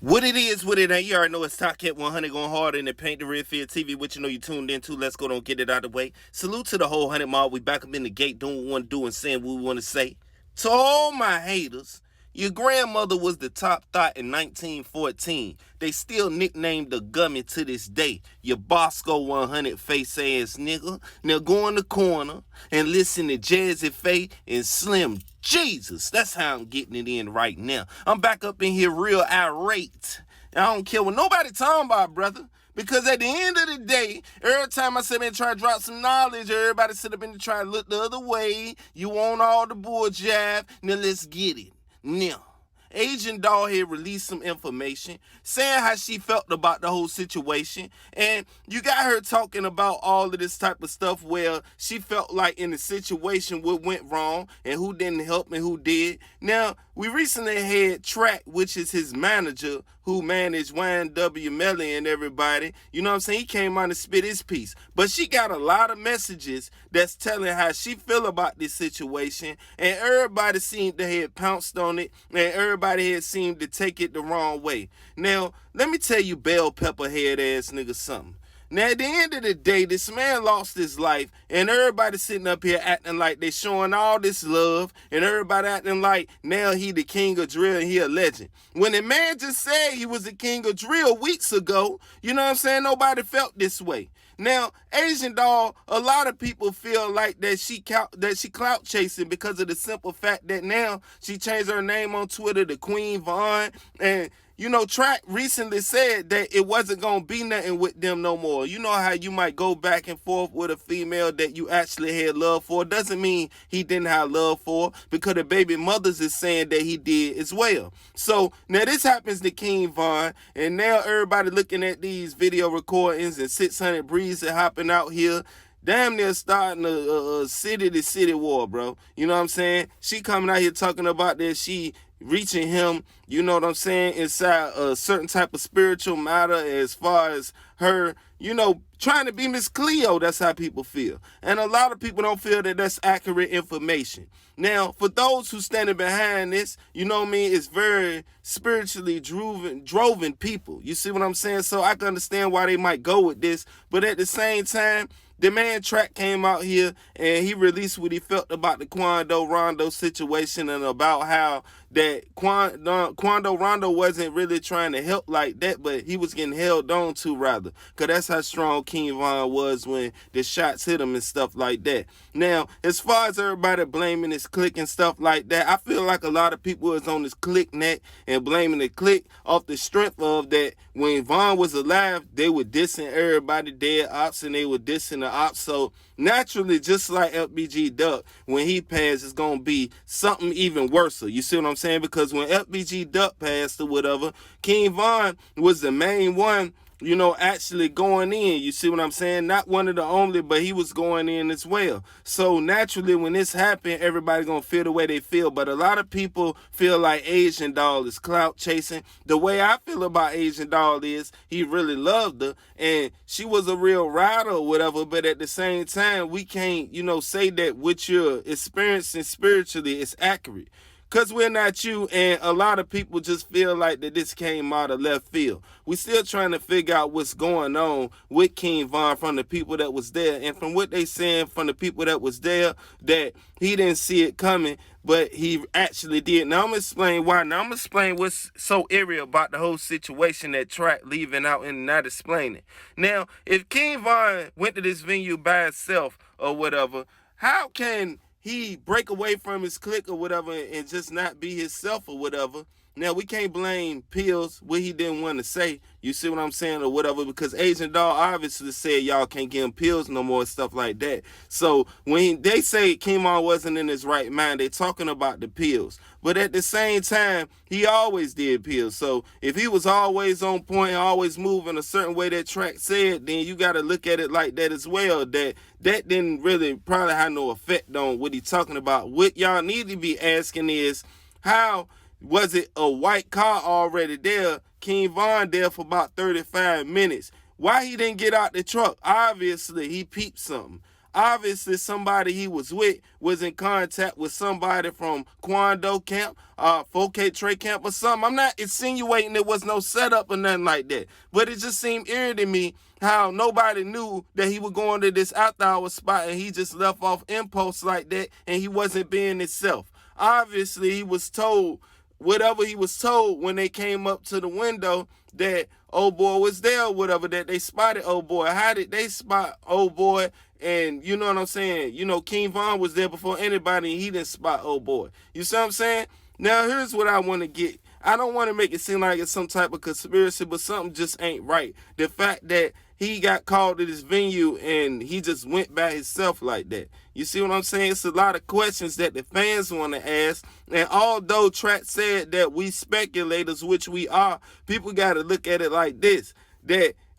What it is, what it ain't, you already know it's Top Cat 100 going hard in the Paint the Redfield TV, which you know you tuned into. Let's go, don't get it out of the way. Salute to the whole 100 mile. We back up in the gate doing what we want to do and saying what we want to say. To all my haters, your grandmother was the top thought in 1914. They still nicknamed the gummy to this day. Your Bosco 100 face ass nigga. Now go in the corner and listen to Jazzy Faye and Slim Jesus. That's how I'm getting it in right now. I'm back up in here real irate. I don't care what nobody talking about, brother. Because at the end of the day, every time I sit up and try to drop some knowledge, everybody sit up and try to look the other way. You want all the bull jive. Now let's get it. Now, Agent Dollhead released some information saying how she felt about the whole situation. And you got her talking about all of this type of stuff where she felt like in the situation what went wrong and who didn't help and who did. Now, we recently had Track, which is his manager, who managed YNW Melly and everybody. You know what I'm saying? He came on to spit his piece. But she got a lot of messages that's telling how she feel about this situation. And everybody seemed to have pounced on it. And everybody had seemed to take it the wrong way. Now, let me tell you, bell pepper head ass nigga, something. Now, at the end of the day, this man lost his life, and everybody sitting up here acting like they showing all this love, and everybody acting like now he the king of drill and he a legend. When the man just said he was the king of drill weeks ago, you know what I'm saying? Nobody felt this way. Now, Asian Doll, a lot of people feel like that she clout chasing because of the simple fact that now she changed her name on Twitter to Queen Vaughn, and you know, Track recently said that it wasn't going to be nothing with them no more. You know how you might go back and forth with a female that you actually had love for. Doesn't mean he didn't have love for, because the baby mothers is saying that he did as well. So now this happens to King Von, and now everybody looking at these video recordings and 600 Breeze hopping out here. Damn near starting a city-to-city war, bro. You know what I'm saying? She coming out here talking about that she reaching him, you know what I'm saying, inside a certain type of spiritual matter as far as her, you know, trying to be Miss Cleo. That's how people feel. And a lot of people don't feel that that's accurate information. Now, for those who standing behind this, you know what I mean, it's very spiritually driven people. You see what I'm saying? So I can understand why they might go with this. But at the same time, the man Track came out here and he released what he felt about the Quando Rondo situation and about how that Quando Rondo wasn't really trying to help like that, but he was getting held on to rather. Because that's how strong King Von was when the shots hit him and stuff like that. Now, as far as everybody blaming his clique and stuff like that, I feel like a lot of people is on this clique neck and blaming the clique off the strength of that when Von was alive, they were dissing everybody, dead ops, and they were dissing the ops. So naturally, just like FBG Duck, when he passed, it's going to be something even worse. You see what I'm saying? Because when FBG Duck passed or whatever, King Von was the main one, you know, actually going in. You see what I'm saying? Not one of the only, but he was going in as well. So naturally, when this happened, everybody gonna feel the way they feel. But a lot of people feel like Asian Doll is clout chasing. The way I feel about Asian Doll is he really loved her and she was a real rider or whatever. But at the same time, we can't, you know, say that what you're experiencing spiritually is accurate. Because we're not you, and a lot of people just feel like that this came out of left field. We still trying to figure out what's going on with King Von from the people that was there. And from what they saying from the people that was there, that he didn't see it coming, but he actually did. Now, I'm going to explain why. Now, I'm going to explain what's so eerie about the whole situation that Track leaving out and not explaining. Now, if King Von went to this venue by himself or whatever, how can he break away from his clique or whatever and just not be himself or whatever? Now, we can't blame Pills what he didn't want to say. You see what I'm saying or whatever? Because Agent Doll obviously said y'all can't give him pills no more and stuff like that. So when they say Kimon wasn't in his right mind, they're talking about the pills. But at the same time, he always did pills. So if he was always on point, always moving a certain way that Track said, then you got to look at it like that as well. That didn't really probably have no effect on what he's talking about. What y'all need to be asking is, how was it a white car already there? King Von there for about 35 minutes. Why he didn't get out the truck? Obviously, he peeped something. Obviously, somebody he was with was in contact with somebody from Kwando camp, 4K Trey camp or something. I'm not insinuating there was no setup or nothing like that, but it just seemed eerie to me how nobody knew that he was going to this after hour spot and he just left off impulse like that and he wasn't being himself. Obviously, he was told whatever he was told when they came up to the window that old boy was there or whatever, that they spotted old boy. How did they spot old boy? And you know what I'm saying? You know, King Von was there before anybody and he didn't spot old boy. You see what I'm saying? Now, here's what I want to get. I don't want to make it seem like it's some type of conspiracy, but something just ain't right. The fact that he got called to this venue and he just went by himself like that. You see what I'm saying? It's a lot of questions that the fans want to ask. And although Track said that we speculators, which we are, people got to look at it like this.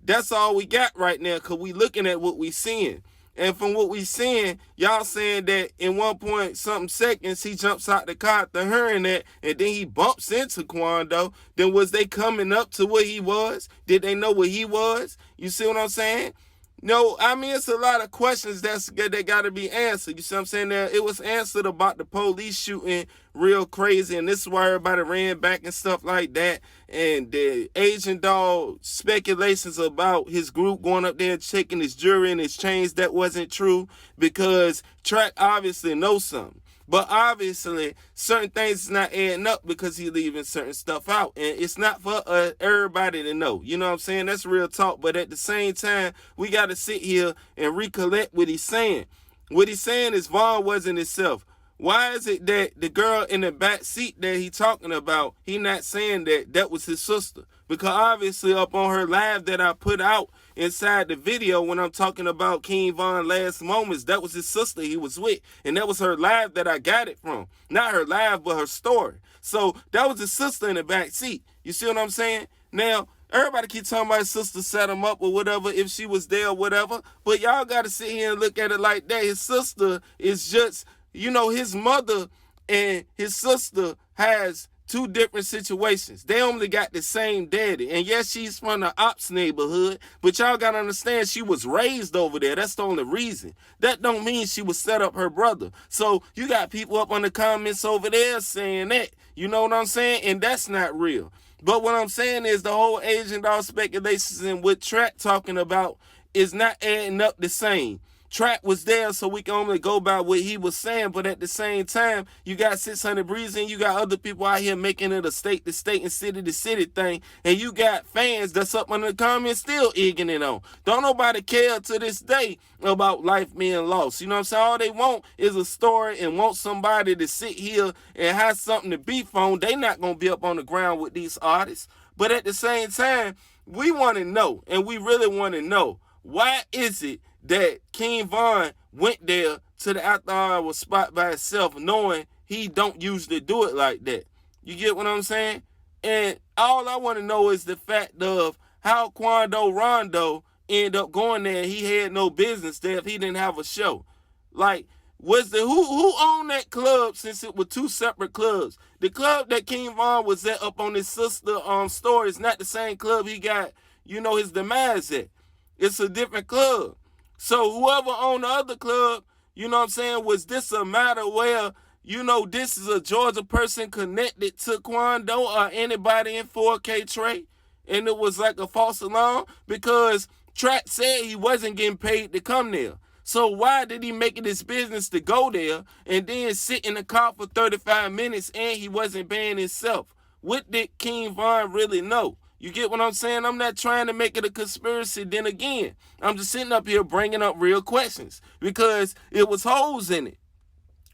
That's all we got right now because we looking at what we seeing. And from what we seeing, y'all saying that in 1 point something seconds, he jumps out the car after hearing that, and then he bumps into Kwando. Then was they coming up to where he was? Did they know where he was? You see what I'm saying? No, I mean, it's a lot of questions that got to be answered. You see what I'm saying? It was answered about the police shooting real crazy, and this is why everybody ran back and stuff like that. And the Asian Dog speculations about his group going up there and checking his jewelry and his chains, that wasn't true because Track obviously knows something. But obviously, certain things is not adding up because he's leaving certain stuff out. And it's not for everybody to know. You know what I'm saying? That's real talk. But at the same time, we got to sit here and recollect what he's saying. What he's saying is Von wasn't himself. Why is it that the girl in the back seat that he talking about, he not saying that was his sister? Because obviously up on her live that I put out inside the video when I'm talking about King Von last moments, that was his sister he was with. And that was her live that I got it from. Not her live, but her story. So that was his sister in the back seat. You see what I'm saying? Now, everybody keep talking about his sister set him up or whatever, if she was there or whatever. But y'all got to sit here and look at it like that. His sister is just, you know, his mother and his sister has two different situations. They only got the same daddy. And yes, she's from the ops neighborhood, but y'all got to understand she was raised over there. That's the only reason. That don't mean she was set up her brother. So you got people up on the comments over there saying that. You know what I'm saying? And that's not real. But what I'm saying is the whole Asian Dog speculations and what Track talking about is not adding up the same. Track was there, so we can only go by what he was saying, but at the same time, you got 600 Breeze and you got other people out here making it a state-to-state and city-to-city thing, and you got fans that's up in the comments still egging it on. Don't nobody care to this day about life being lost. You know what I'm saying? All they want is a story and want somebody to sit here and have something to beef on. They not going to be up on the ground with these artists. But at the same time, we want to know, and we really want to know, why is it that King Von went there to the after hour spot by himself knowing he don't usually do it like that? You get what I'm saying? And all I want to know is the fact of how Kwando Rondo ended up going there and he had no business there if he didn't have a show. Like, was the who owned that club since it were two separate clubs? The club that King Von was at up on his sister story is not the same club he got, you know, his demise at. It's a different club. So whoever owned the other club, you know what I'm saying, was this a matter where, you know, this is a Georgia person connected to Kwando or anybody in 4K Trey? And it was like a false alarm? Because Track said he wasn't getting paid to come there. So why did he make it his business to go there and then sit in the car for 35 minutes and he wasn't paying himself? What did King Von really know? You get what I'm saying? I'm not trying to make it a conspiracy. Then again, I'm just sitting up here bringing up real questions because it was holes in it.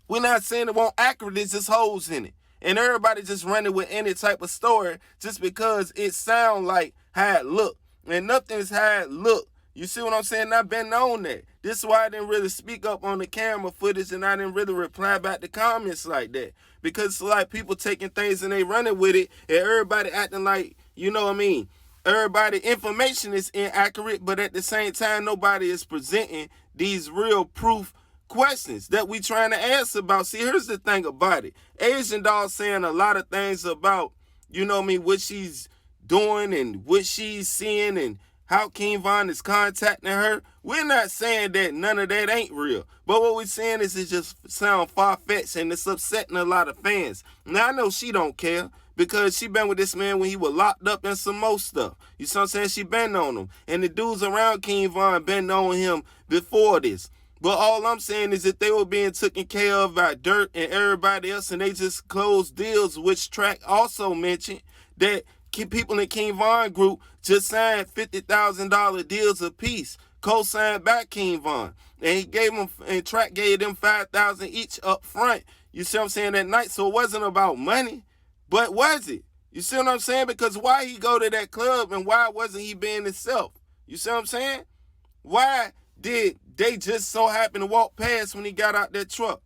We're not saying it won't accurate. It's just holes in it. And everybody just running with any type of story just because it sound like how it look. And nothing's how it look. You see what I'm saying? I've been on that. This is why I didn't really speak up on the camera footage and I didn't really reply back to comments like that. Because it's like people taking things and they running with it and everybody acting like, you know what I mean? Everybody, information is inaccurate, but at the same time, nobody is presenting these real proof questions that we trying to answer about. See, here's the thing about it. Asian Dog saying a lot of things about, you know what I mean, what she's doing and what she's seeing and how King Von is contacting her, we're not saying that none of that ain't real. But what we're saying is it just sound far-fetched and it's upsetting a lot of fans. Now, I know she don't care because she been with this man when he was locked up and some more stuff. You see what I'm saying? She been on him. And the dudes around King Von been on him before this. But all I'm saying is that they were being taken care of by Dirt and everybody else, and they just closed deals, which Track also mentioned that people in King Von group just signed $50,000 deals apiece, co-signed by King Von. And he gave them, and Track gave them $5,000 each up front. You see what I'm saying, that night? So it wasn't about money, but was it? You see what I'm saying? Because why he go to that club and why wasn't he being himself? You see what I'm saying? Why did they just so happen to walk past when he got out that truck?